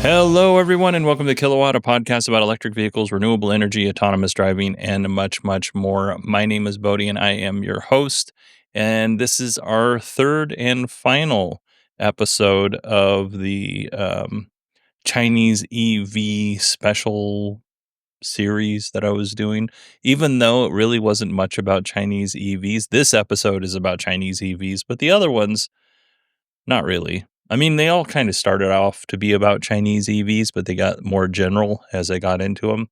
Hello, everyone, and welcome to Kilowatt, a podcast about electric vehicles, renewable energy, autonomous driving, and much, much more. My name is Bodie, and I am your host. And this is our third and final episode of the Chinese EV special series that I was doing. Even though it really wasn't much about Chinese EVs, this episode is about Chinese EVs, but the other ones, not really. I mean, they all kind of started off to be about Chinese EVs, but they got more general as I got into them.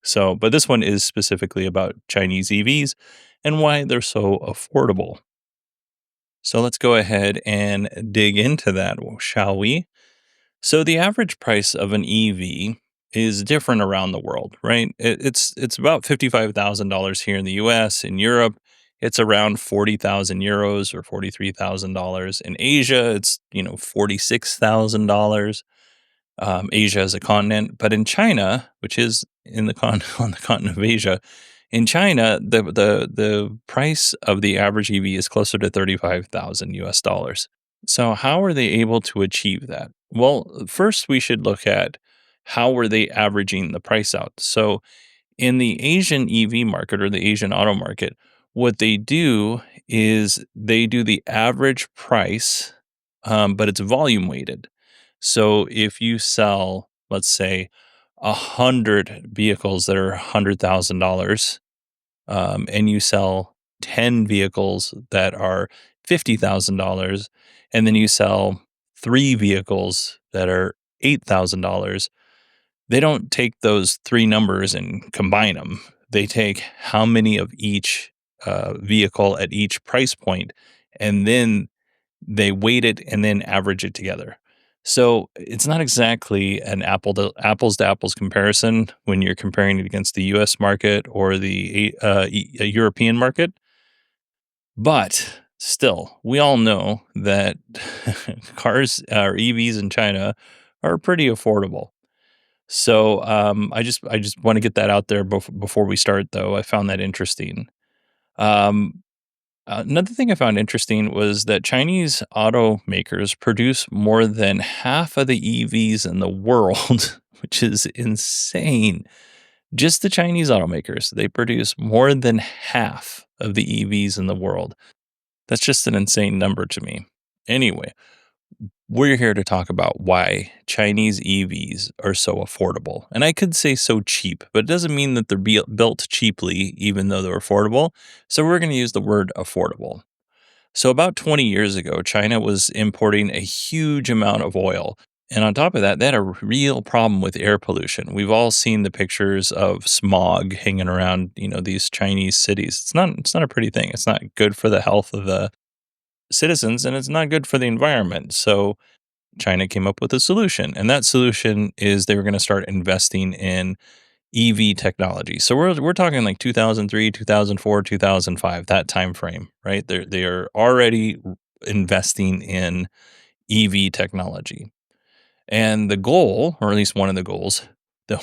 So, but this one is specifically about Chinese EVs and why they're so affordable. So let's go ahead and dig into that, shall we? So the average price of an EV is different around the world, right? It's about $55,000 here in the US. In Europe, it's around 40,000 euros or $43,000. In Asia, it's $46,000. Asia as a continent, but in China, which is in the on the continent of Asia, in China, the price of the average EV is closer to 35,000 US dollars. So how are they able to achieve that? Well, first we should look at how were they averaging the price out. So in the Asian EV market or the Asian auto market, what they do is they do the average price, but it's volume weighted. So if you sell, let's say, 100 vehicles that are $100,000, and you sell 10 vehicles that are $50,000, and then you sell 3 vehicles that are $8,000, they don't take those 3 numbers and combine them. They take how many of each vehicle at each price point, and then they weight it and then average it together. So it's not exactly an apples to apples comparison when you're comparing it against the US market or the European market. But still, we all know that cars or EVs in China are pretty affordable. So I just want to get that out there before we start, though. I found that interesting. Um, Another thing I found interesting was that Chinese automakers produce more than half of the EVs in the world, which is insane. Just the Chinese automakers, they produce more than half of the EVs in the world. That's just an insane number to me. Anyway, we're here to talk about why Chinese EVs are so affordable. And I could say so cheap, but it doesn't mean that they're built cheaply, even though they're affordable. So we're going to use the word affordable. So, about 20 years ago, China was importing a huge amount of oil. And on top of that, they had a real problem with air pollution. We've all seen the pictures of smog hanging around, these Chinese cities. It's not a pretty thing. It's not good for the health of the citizens and it's not good for the environment. So, China came up with a solution. And that solution is they were going to start investing in EV technology. So we're talking like 2003, 2004, 2005, that time frame, right? They are already investing in EV technology. And the goal, or at least one of the goals,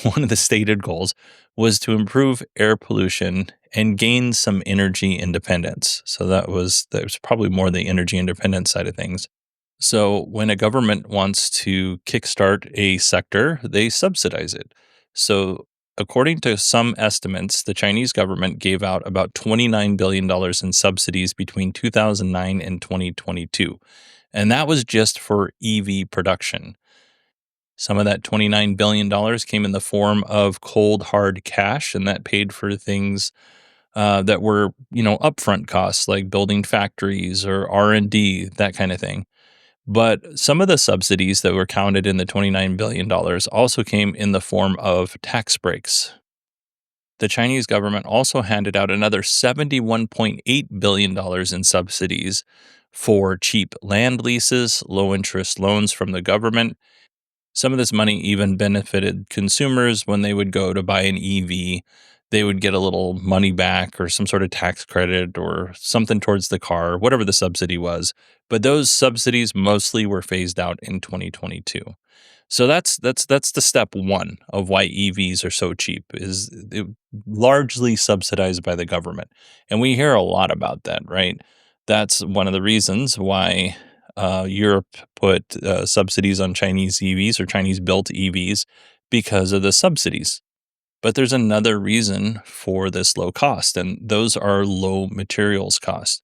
one of the stated goals was to improve air pollution and gain some energy independence. So that was probably more the energy independence side of things. So when a government wants to kickstart a sector, they subsidize it. So according to some estimates, the Chinese government gave out about $29 billion in subsidies between 2009 and 2022. And that was just for EV production. Some of that $29 billion came in the form of cold, hard cash, and that paid for things that were, upfront costs like building factories or R&D, that kind of thing. But some of the subsidies that were counted in the $29 billion also came in the form of tax breaks. The Chinese government also handed out another $71.8 billion in subsidies for cheap land leases, low interest loans from the government. Some of this money even benefited consumers when they would go to buy an EV. They would get a little money back or some sort of tax credit or something towards the car, whatever the subsidy was. But those subsidies mostly were phased out in 2022. So that's the step one of why EVs are so cheap is largely subsidized by the government. And we hear a lot about that, right? That's one of the reasons why Europe put subsidies on Chinese EVs or Chinese built EVs because of the subsidies. But there's another reason for this low cost, and those are low materials costs.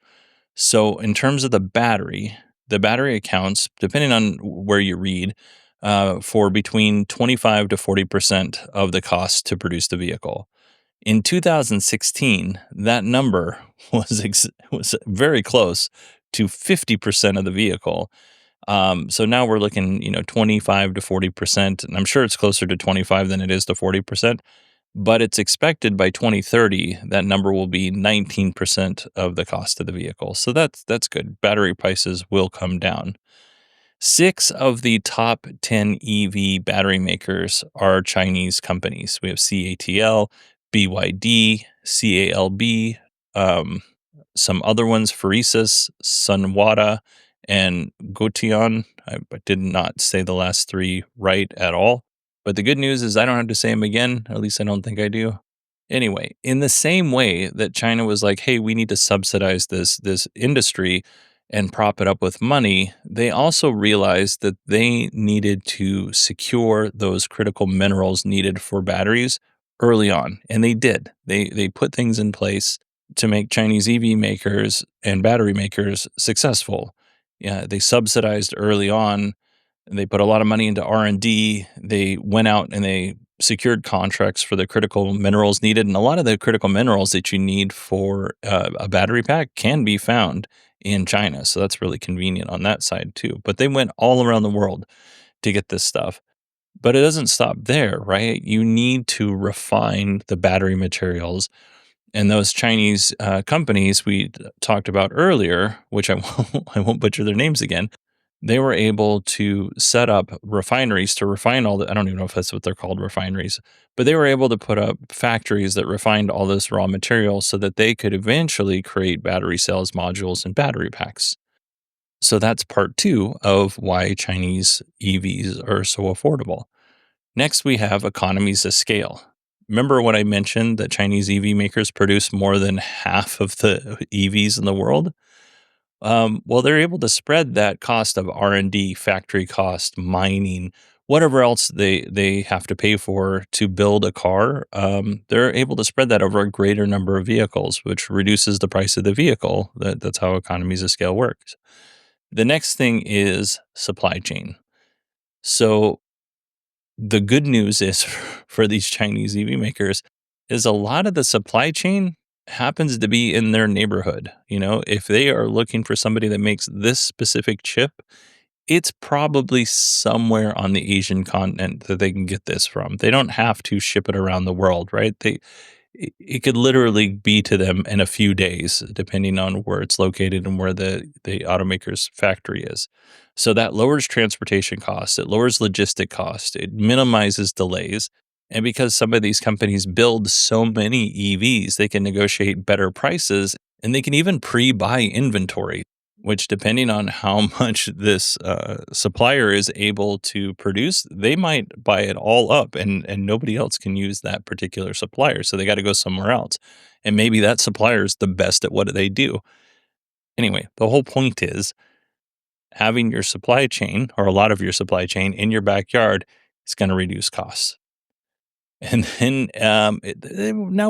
So, in terms of the battery accounts, depending on where you read, for between 25 to 40% of the cost to produce the vehicle. In 2016, that number was very close to 50% of the vehicle. So now we're looking, 25 to 40%, and I'm sure it's closer to 25 than it is to 40%, but it's expected by 2030 that number will be 19% of the cost of the vehicle. So that's good. Battery prices will come down. 6 of the top 10 EV battery makers are Chinese companies. We have CATL, BYD, CALB, um, some other ones, Phoresis, Sunwata, and Gotion. I did not say the last 3 right at all, but the good news is I don't have to say them again, at least I don't think I do. Anyway, in the same way that China was like, "Hey, we need to subsidize this industry and prop it up with money," they also realized that they needed to secure those critical minerals needed for batteries early on, and they did. They put things in place to make Chinese EV makers and battery makers successful. Yeah, they subsidized early on. They put a lot of money into R&D. They went out and they secured contracts for the critical minerals needed, and a lot of the critical minerals that you need for a battery pack can be found in China. So that's really convenient on that side too. But they went all around the world to get this stuff. But it doesn't stop there, right? You need to refine the battery materials, and those Chinese companies we talked about earlier, which I won't butcher their names again, they were able to set up refineries to refine all the, I don't even know if that's what they're called, refineries, but they were able to put up factories that refined all this raw material so that they could eventually create battery cells, modules, and battery packs. So that's part two of why Chinese EVs are so affordable. Next, we have economies of scale. Remember when I mentioned that Chinese EV makers produce more than half of the EVs in the world? Well, they're able to spread that cost of R&D, factory cost, mining, whatever else they have to pay for to build a car. They're able to spread that over a greater number of vehicles, which reduces the price of the vehicle. That's how economies of scale works. The next thing is supply chain. So the good news is for these Chinese EV makers is a lot of the supply chain happens to be in their neighborhood. If they are looking for somebody that makes this specific chip, it's probably somewhere on the Asian continent that they can get this from. They don't have to ship it around the world, right? It could literally be to them in a few days, depending on where it's located and where the automaker's factory is. So that lowers transportation costs, it lowers logistic costs, it minimizes delays. And because some of these companies build so many EVs, they can negotiate better prices and they can even pre-buy inventory, which depending on how much this supplier is able to produce, they might buy it all up and nobody else can use that particular supplier. So they got to go somewhere else. And maybe that supplier is the best at what they do. Anyway, the whole point is having your supply chain or a lot of your supply chain in your backyard is going to reduce costs. And then now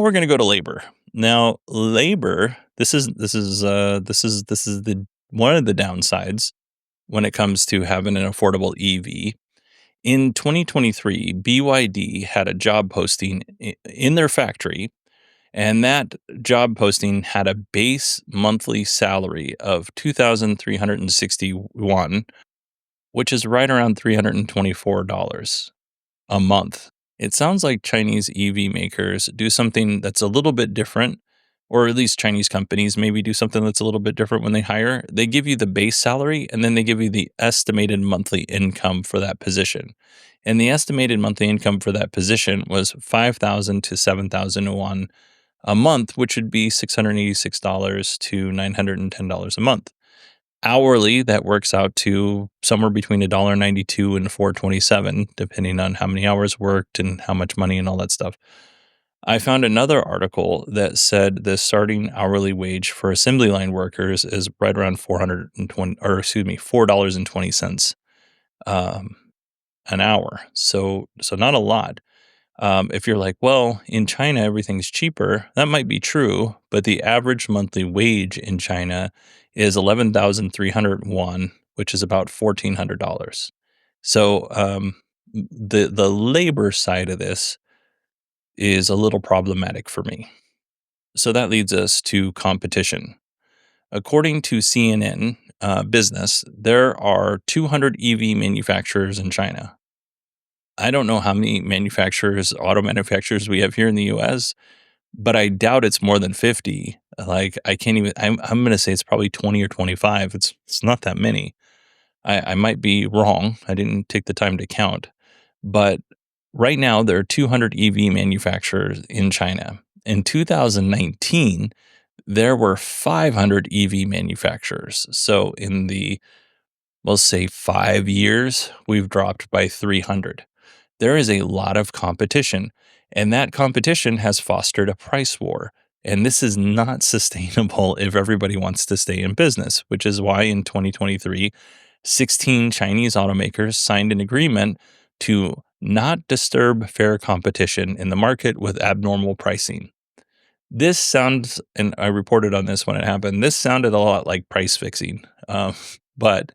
we're going to go to labor. Now, labor, this is the one of the downsides when it comes to having an affordable EV. In 2023, BYD had a job posting in their factory, and that job posting had a base monthly salary of 2,361, which is right around $324 a month. It sounds like Chinese EV makers do something that's a little bit different, or at least Chinese companies maybe do something that's a little bit different when they hire. They give you the base salary and then they give you the estimated monthly income for that position. And the estimated monthly income for that position was 5,000 to 7,000 won a month, which would be $686 to $910 a month. Hourly, that works out to somewhere between $1.92 and $4.27, depending on how many hours worked and how much money and all that stuff. I found another article that said the starting hourly wage for assembly line workers is right around 420, or excuse me, $4.20 um, an hour. So not a lot. If you're like, well, in China everything's cheaper, that might be true, but the average monthly wage in China is 11,300 won, which is about $1,400. So the labor side of this is a little problematic for me. So that leads us to competition. According to CNN Business, there are 200 EV manufacturers in China. I don't know how many auto manufacturers we have here in the US, but I doubt it's more than 50. Like, I can't even, I'm going to say it's probably 20 or 25. It's not that many. I might be wrong. I didn't take the time to count. But right now, there are 200 EV manufacturers in China. In 2019, there were 500 EV manufacturers. So in the, let's say, 5 years, we've dropped by 300. There is a lot of competition, and that competition has fostered a price war. And this is not sustainable if everybody wants to stay in business, which is why in 2023, 16 Chinese automakers signed an agreement to not disturb fair competition in the market with abnormal pricing. This sounds, and I reported on this when it happened, this sounded a lot like price fixing. But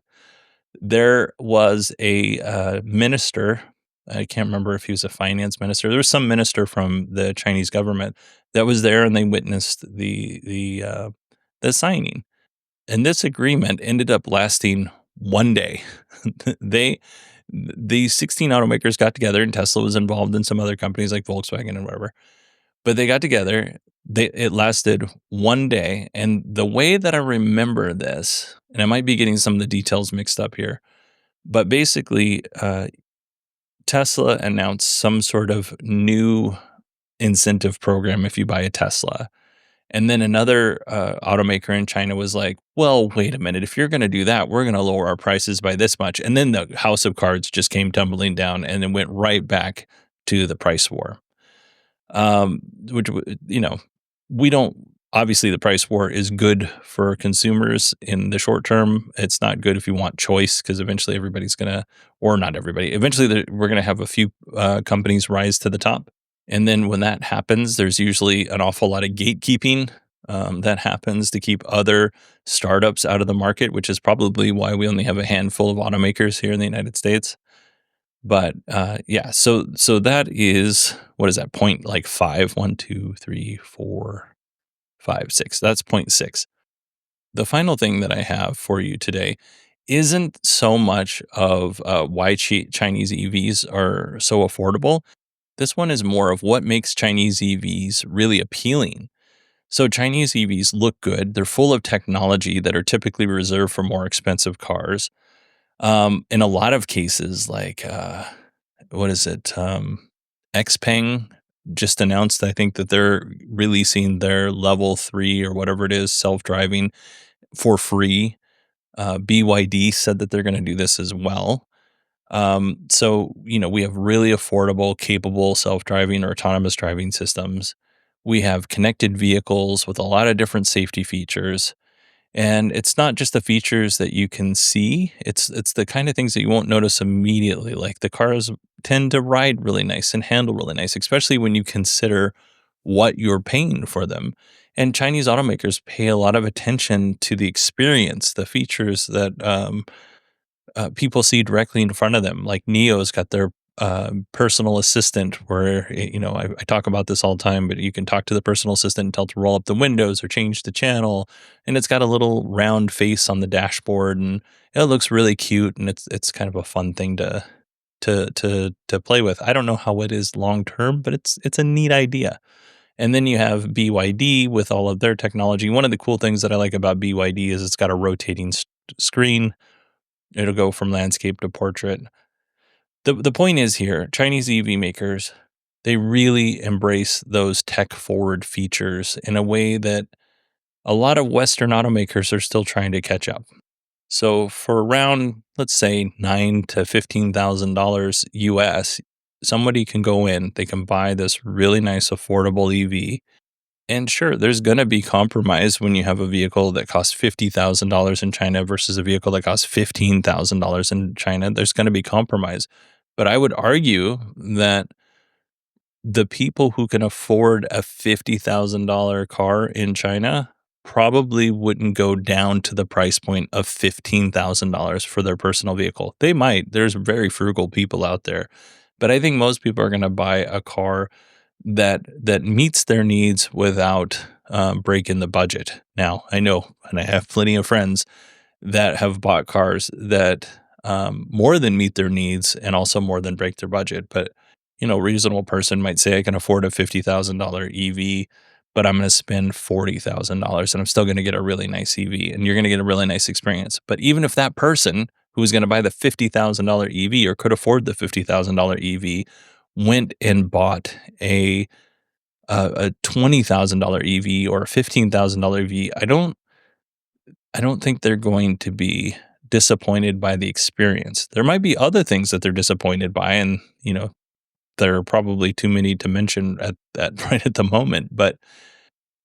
there was a minister. I can't remember if he was a finance minister. There was some minister from the Chinese government that was there, and they witnessed the signing. And this agreement ended up lasting one day. they these 16 automakers got together, and Tesla was involved in some other companies like Volkswagen and whatever. But they got together. It lasted one day, and the way that I remember this, and I might be getting some of the details mixed up here, but basically, Tesla announced some sort of new incentive program if you buy a Tesla. And then another automaker in China was like, well, wait a minute. If you're going to do that, we're going to lower our prices by this much. And then the house of cards just came tumbling down and then went right back to the price war. Which, we don't, obviously the price war is good for consumers in the short term. It's not good if you want choice, because eventually everybody's going to, or not everybody, eventually we're going to have a few companies rise to the top. And then when that happens, there's usually an awful lot of gatekeeping that happens to keep other startups out of the market, which is probably why we only have a handful of automakers here in the United States. But yeah, so that is, what is that, point like five? 1, 2, 3, 4, 5, 6. That's point 6. The final thing that I have for you today isn't so much of why Chinese EVs are so affordable. This one is more of what makes Chinese EVs really appealing. So Chinese EVs look good. They're full of technology that are typically reserved for more expensive cars. In a lot of cases, like what is it? Xpeng just announced, I think, that they're releasing their level 3 or whatever it is, self-driving, for free. BYD said that they're going to do this as well. So, we have really affordable, capable self-driving or autonomous driving systems. We have connected vehicles with a lot of different safety features. And it's not just the features that you can see, it's the kind of things that you won't notice immediately. Like, the cars tend to ride really nice and handle really nice, especially when you consider what you're paying for them. And Chinese automakers pay a lot of attention to the experience, the features that people see directly in front of them. Like Neo's got their personal assistant, where I talk about this all the time, but you can talk to the personal assistant and tell it to roll up the windows or change the channel, and it's got a little round face on the dashboard, and it looks really cute, and it's kind of a fun thing to play with. I don't know how it is long term, but it's a neat idea. And then you have BYD with all of their technology. One of the cool things that I like about BYD is it's got a rotating screen. It'll go from landscape to portrait. The point is here, Chinese EV makers, they really embrace those tech forward features in a way that a lot of Western automakers are still trying to catch up. So for around, let's say, $9,000 to $15,000 US, somebody can go in, they can buy this really nice, affordable EV. And sure, there's going to be compromise when you have a vehicle that costs $50,000 in China versus a vehicle that costs $15,000 in China. There's going to be compromise. But I would argue that the people who can afford a $50,000 car in China probably wouldn't go down to the price point of $15,000 for their personal vehicle. They might. There's very frugal people out there. But I think most people are going to buy a car that meets their needs without breaking the budget. Now, I know, and I have plenty of friends that have bought cars that more than meet their needs and also more than break their budget. But a reasonable person might say I can afford a $50,000 EV, but I'm going to spend $40,000 and I'm still going to get a really nice EV, and you're going to get a really nice experience. But even if that person who's going to buy the $50,000 EV or could afford the $50,000 EV went and bought a $20,000 EV or a $15,000 EV, I don't think they're going to be disappointed by the experience. There might be other things that they're disappointed by, and there are probably too many to mention at that right at the moment. But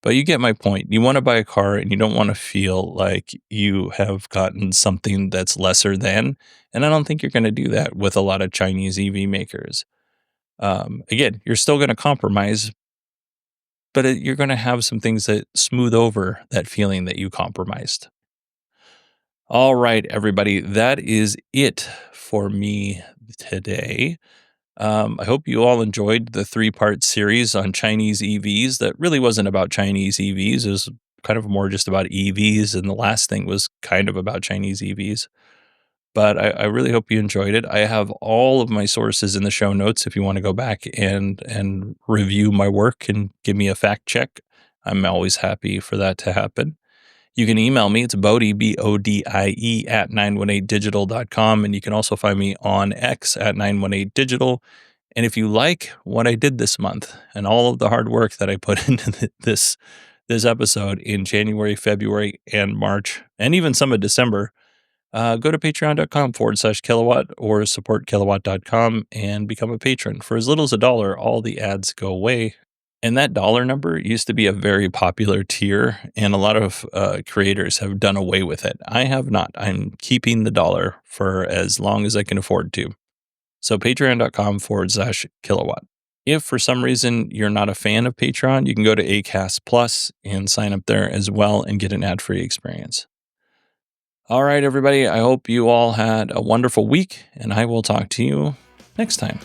you get my point. You want to buy a car, and you don't want to feel like you have gotten something that's lesser than. And I don't think you're going to do that with a lot of Chinese EV makers. Again, you're still going to compromise, but you're going to have some things that smooth over that feeling that you compromised. All right, everybody, that is it for me today. I hope you all enjoyed the 3-part series on Chinese EVs. That really wasn't about Chinese EVs. It was kind of more just about EVs, and the last thing was kind of about Chinese EVs. But I really hope you enjoyed it. I have all of my sources in the show notes if you want to go back and review my work and give me a fact check. I'm always happy for that to happen. You can email me. It's Bodie, BODIE, at 918digital.com. And you can also find me on X at 918digital. And if you like what I did this month and all of the hard work that I put into this episode in January, February, and March, and even some of December, go to patreon.com/kilowatt or supportkilowatt.com and become a patron. For as little as $1, all the ads go away. And that dollar number used to be a very popular tier, and a lot of creators have done away with it. I have not. I'm keeping the dollar for as long as I can afford to. So patreon.com/kilowatt. If for some reason you're not a fan of Patreon, you can go to Acast Plus and sign up there as well and get an ad-free experience. All right, everybody, I hope you all had a wonderful week, and I will talk to you next time.